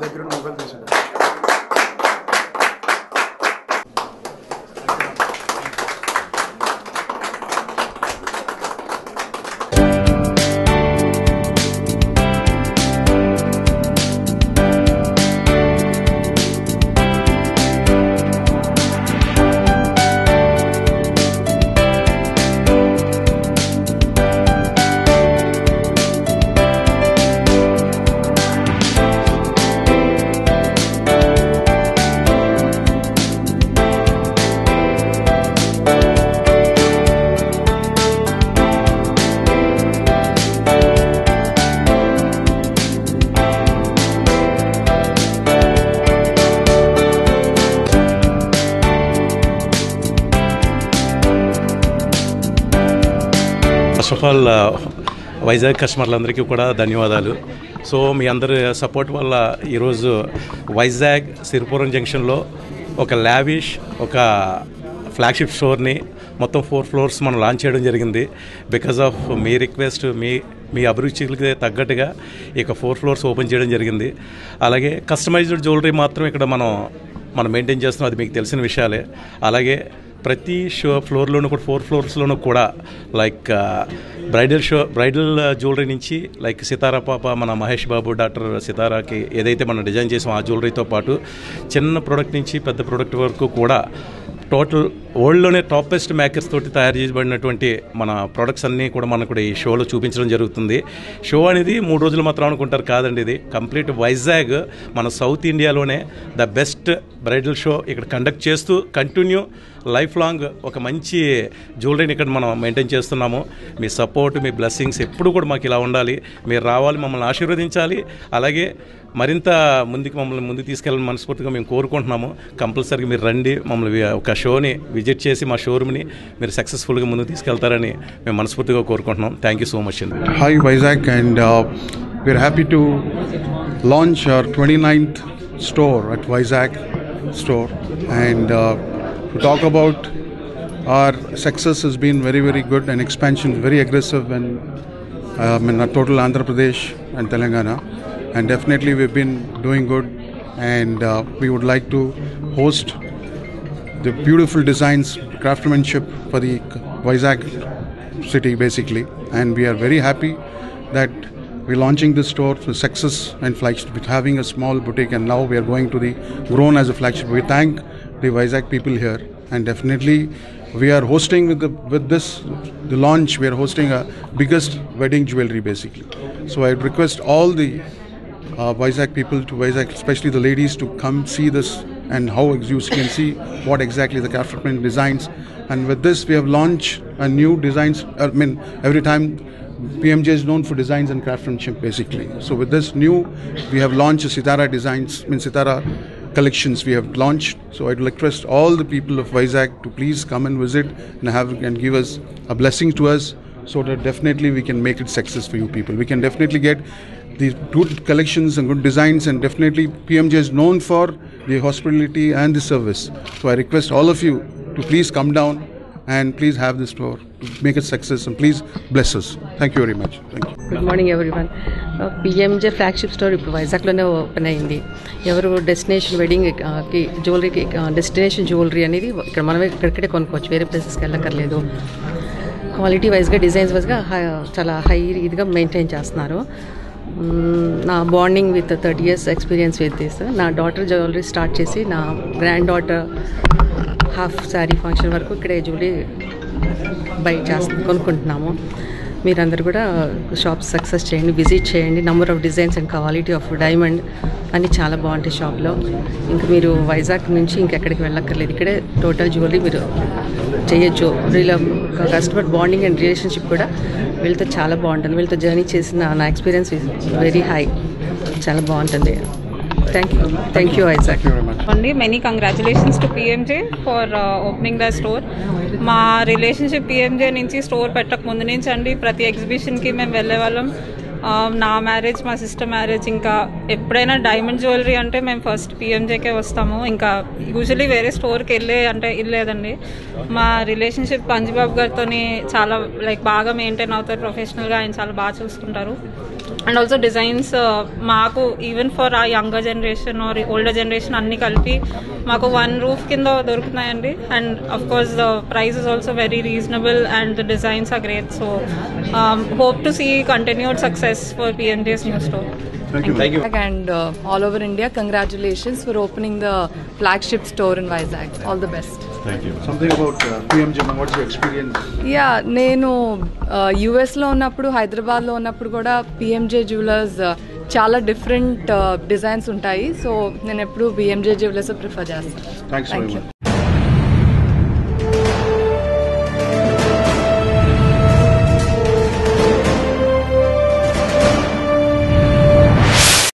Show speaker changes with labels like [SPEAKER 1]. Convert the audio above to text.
[SPEAKER 1] దగ్గర మొబైల్ తీసాడు.
[SPEAKER 2] First of all Vizag కస్టమర్లందరికీ కూడా ధన్యవాదాలు. సో మీ అందరి సపోర్ట్ వల్ల ఈరోజు వైజాగ్ సిరిపురం జంక్షన్లో ఒక లావిష్ ఒక ఫ్లాగ్షిప్ స్టోర్ని మొత్తం 4 floors మనం లాంచ్ చేయడం జరిగింది. బికాజ్ ఆఫ్ మీ రిక్వెస్ట్, మీ అభిరుచికి తగ్గట్టుగా ఇక 4 floors ఓపెన్ చేయడం జరిగింది. అలాగే కస్టమైజ్డ్ జ్యువెలరీ మాత్రం ఇక్కడ మనం మెయింటైన్ చేస్తున్నాం, అది మీకు తెలిసిన విషయాలే. అలాగే ప్రతి ఫ్లోర్లోనూ కూడా 4 floors కూడా లైక్ బ్రైడల్ జ్యువెలరీ నుంచి లైక్ సితారా పాప మన మహేష్ బాబు డాక్టర్ సితారాకి ఏదైతే మనం డిజైన్ చేసామో ఆ జ్యువెలరీతో పాటు చిన్న ప్రోడక్ట్ నుంచి పెద్ద ప్రోడక్ట్ వరకు కూడా టోటల్ వరల్డ్లోనే టాపెస్ట్ మేకర్స్ తోటి తయారు చేయబడినటువంటి మన ప్రోడక్ట్స్ అన్నీ కూడా మనకు ఈ షోలో చూపించడం జరుగుతుంది. షో అనేది 3 రోజులు మాత్రం అనుకుంటారు, కాదండి. ఇది కంప్లీట్ వైజాగ్ మన సౌత్ ఇండియాలోనే ద బెస్ట్ బ్రైడల్ షో ఇక్కడ కండక్ట్ చేస్తూ కంటిన్యూ లైఫ్ లాంగ్ ఒక మంచి జ్యువెలరీని ఇక్కడ మనం మెయింటైన్ చేస్తున్నాము. మీ సపోర్ట్, మీ బ్లెస్సింగ్స్ ఎప్పుడు కూడా మాకు ఇలా ఉండాలి. మీరు రావాలి, మమ్మల్ని ఆశీర్వదించాలి. అలాగే మరింత మమ్మల్ని ముందుకు తీసుకెళ్ళాలని మనస్ఫూర్తిగా మేము కోరుకుంటున్నాము. కంపల్సరీగా మీరు రండి, మమ్మల్ని ఒక షోని విజిట్ చేసి మా షోరూమ్ని మీరు సక్సెస్ఫుల్గా ముందుకు తీసుకెళ్తారని మేము మనస్ఫూర్తిగా కోరుకుంటున్నాం. థ్యాంక్ యూ సో మచ్ అండి.
[SPEAKER 1] Hi Vizag, and we are happy to launch our 29th store at Vizag store, and to talk about our success has been very, very good, and expansion very aggressive in total Andhra Pradesh and Telangana, and definitely we've been doing good, and we would like to host the beautiful designs, craftsmanship for the Vizag city basically, and we are very happy that we're launching this store for success and flagship, with having a small boutique, and now we are going to the grown as a flagship. We thank the Vizag people here, and definitely we are hosting with the launch, we are hosting a biggest wedding jewelry basically. So I request all the Vizag people to Vizag, especially the ladies, to come see this, and how you can see what exactly the craftsman designs. And with this we have launched a new designs. Every time PMJ is known for designs and craftsmanship basically. So with this new, we have launched Sitara designs, Sitara collections we have launched. So I'd request all the people of Vizag to please come and visit and give us a blessing to us, so that definitely we can make it success for you people. We can definitely get the good collections and good designs, and definitely PMJ is known for the hospitality and the service. So I request all of you to please come down and please have this store to make it success, and please bless us. Thank you very much. Thank you.
[SPEAKER 3] Good morning everyone. PMJ flagship store ఇప్పుడు వైజాగ్లోనే open అయింది. ఎవరు destination వెడ్డింగ్కి జ్యువెలరీకి destination jewellery అనేది ఇక్కడ మనం ఇక్కడిక్కడే కొనుక్కోవచ్చు, వేరే ప్లేసెస్కి వెళ్ళక్కర్లేదు. క్వాలిటీ వైజ్గా, డిజైన్స్ వైజ్గా చాలా హై ఇదిగా మెయింటైన్ చేస్తున్నారు. నా bonding with 30 years experience with this. నా డాటర్ జ్యువెలరీ స్టార్ట్ చేసి నా grand daughter half sari function వరకు ఇక్కడే జ్యువెలరీ కొనుక్కుంటున్నాము. మీరందరూ కూడా షాప్ సక్సెస్ చేయండి, విజిట్ చేయండి. Number of designs and quality of diamond అన్నీ చాలా బాగుంటాయి షాప్లో. ఇంకా మీరు వైజాగ్ నుంచి ఇంకెక్కడికి వెళ్ళక్కర్లేదు, ఇక్కడే టోటల్ జ్యువెలరీ మీరు చేయొచ్చు. వీళ్ళ కస్టమర్ బాండింగ్ అండ్ రిలేషన్షిప్ కూడా వీళ్ళతో చాలా బాగుంటుంది. వీళ్ళతో జర్నీ చేసిన నా ఎక్స్పీరియన్స్ వెరీ హై, చాలా బాగుంటుంది. Thank you Isaac.
[SPEAKER 4] Only many congratulations to PMJ for opening the store. మా రిలేషన్షిప్ PMJ నుంచి స్టోర్ పెట్టక ముందు నుంచి అండి ప్రతి ఎగ్జిబిషన్కి మేము వెళ్ళే వాళ్ళం. నా మ్యారేజ్, మా సిస్టర్ మ్యారేజ్, ఇంకా ఎప్పుడైనా డైమండ్ జ్యువెలరీ అంటే మేము ఫస్ట్ పిఎంజేకే వస్తాము. ఇంకా యూజువలీ వేరే స్టోర్కి వెళ్ళలేదండి. మా రిలేషన్షిప్ పంజబాబు గారితో చాలా బాగా మెయింటైన్ అవుతారు ప్రొఫెషనల్గా. ఆయన చాలా బాగా చూసుకుంటారు. అండ్ ఆల్సో డిజైన్స్ మాకు even for a younger generation or older generation అన్నీ కలిపి మాకు వన్ రూఫ్ కింద దొరుకుతున్నాయండి. And of course the price is also very reasonable and the designs are great. So hope to see continued success for PMJ's new store.
[SPEAKER 1] Thank you.
[SPEAKER 5] And all over India, congratulations for opening the flagship store in Vizag. All the best.
[SPEAKER 1] Thank you. Something about PMJ, what's your experience?
[SPEAKER 5] Yeah, నేను యుఎస్లో ఉన్నప్పుడు, హైదరాబాద్లో ఉన్నప్పుడు కూడా PMJ jewellers చాలా different designs ఉంటాయి. So నేను ఎప్పుడు పిఎంజే జ్యువెలర్స్ ప్రిఫర్ చేస్తాను.
[SPEAKER 1] Thanks very much.